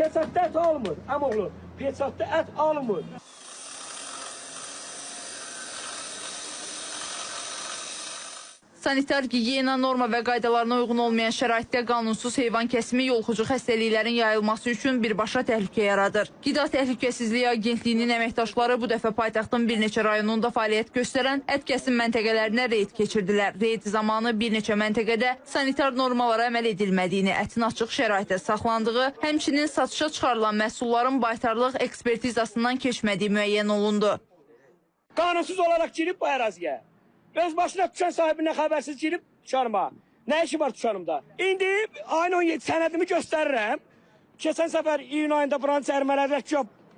Peçatda ət almır, əmoğlu. Peçatda ət almır. Sanitar gigiyena norma və qaydalarına uyğun olmayan şəraitdə qanunsuz heyvan kəsimi yoluxucu xəstəliklərin yayılması üçün birbaşa təhlükə yaradır. Qida Təhlükəsizliyi Agentliyinin əməkdaşları bu dəfə paytaxtın bir neçə rayonunda fəaliyyət göstərən ət kəsim məntəqələrinə reyd keçirdilər. Reyd zamanı bir neçə məntəqədə sanitar normalara əməl edilmədiyini, ətin açıq şəraitdə saxlandığı, həmçinin satışa çıxarılan məhsulların baytarlıq ekspertizasından keçmədiyi müəyyən olundu. Qanunsuz olaraq girib bu əraziyə. Öz başına tükan sahibindən xəbərsiz girib tükanıma. Nə işi var tükanımda? İndi ayın 17 sənədimi göstərirəm. Keçən səfər iyun ayında buranın cərimələri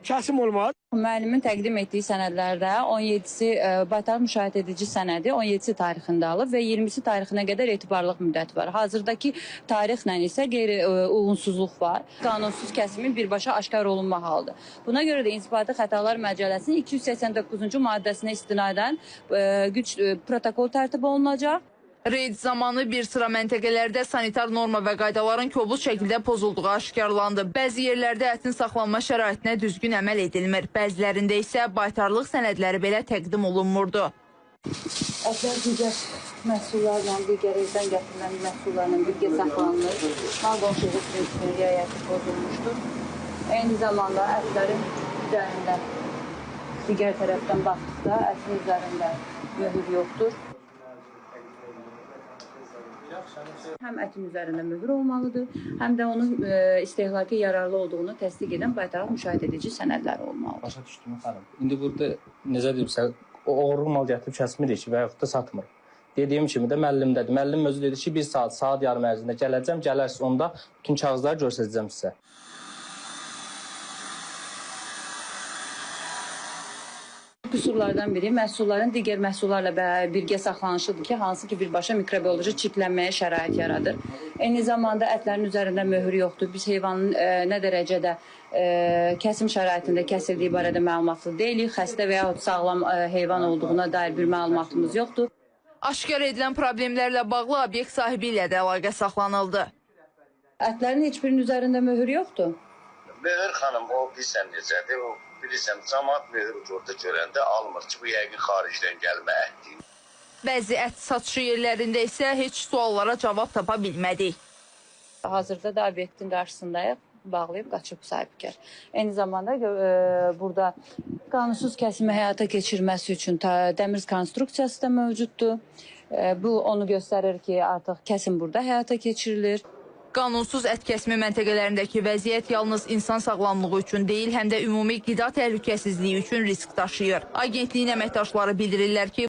kəsim olmaz. Müəllimin təqdim etdiyi sənədlərdə 17-si baytar müşahidə edici sənədi 17-si tarixində alıb və 20-si tarixinə qədər etibarlıq müddəti var. Hazırdakı tarixlə isə qeyri-uyğunsuzluq var. Qanunsuz kəsimin birbaşa aşkar olunma halıdır. Buna görə də İnzibati Xətalar Məcəlləsinin 289-cu maddəsinə istinadən güc protokol tərtib olunacaq. Reyd zamanı bir sıra məntəqələrdə sanitar norma və qaydaların kobud şəkildə pozulduğu aşkarlandı. Bəzi yerlərdə ətin saxlanma şəraitinə düzgün əməl edilmir. Bəzilərində isə baytarlıq sənədləri belə təqdim olunmurdu. Ətlər digər məhsullarla, digər evdən gətirilən məhsullarla birgə saxlanılır. Mal qonşuluq prinsipinin riayəti pozulmuşdur. Eyni zamanda ətlərin üzərində digər tərəfdən baxdıqda ətin üzərində möhür yoxdur. Həm ətin üzərində möhür olmalıdır, həm də onun istehlaka yararlı olduğunu təsdiq edən baytarlıq müşahidə edici sənədlər olmalıdır. Başa düşdüm xanım. İndi burada necə deyirsə, oğurluq mal gətirib kəsmirik və yaxud da satmırıq. Dediyim kimi də müəllimdədir. Müəllim özü dedi ki, bir saat yarım ərzində gələcəm, gələrsiz onda bütün kağızları göstərəcəm sizə. Qüsurlardan biri məhsulların digər məhsullarla birgə saxlanışıdır ki, hansı ki birbaşa mikrobioloji çirklənməyə şərait yaradır. Eyni zamanda ətlərin üzərində möhür yoxdur. Biz heyvanın nə dərəcədə kəsim şəraitində kəsildiyi barədə məlumatlı deyilik. Xəstə və yaxud sağlam heyvan olduğuna dair bir məlumatımız yoxdur. Aşkar edilən problemlərlə bağlı obyekt sahibi ilə də əlaqə saxlanıldı. Ətlərin heç birinin üzərində möhür yoxdur. Möhür xanım, o bilirsən necədir, o bilirsən, cəmaat möhür orada görəndə almır ki, bu yəqin xaricdən gəlmə ətdir. Bəzi ət satışı yerlərində isə heç suallara cavab tapa bilmədik. Hazırda da obyektin qarşısındayıq, bağlayıb qaçıb sahibkar. Eyni zamanda burada qanunsuz kəsimi həyata keçirməsi üçün dəmir konstruksiyası da mövcuddur. Bu onu göstərir ki, artıq kəsim burada həyata keçirilir. Qanunsuz ət kəsimi məntəqələrindəki vəziyyət yalnız insan sağlamlığı üçün deyil, həm də ümumi qida təhlükəsizliyi üçün risk daşıyır. Agentliyin əməkdaşları bildirirlər ki,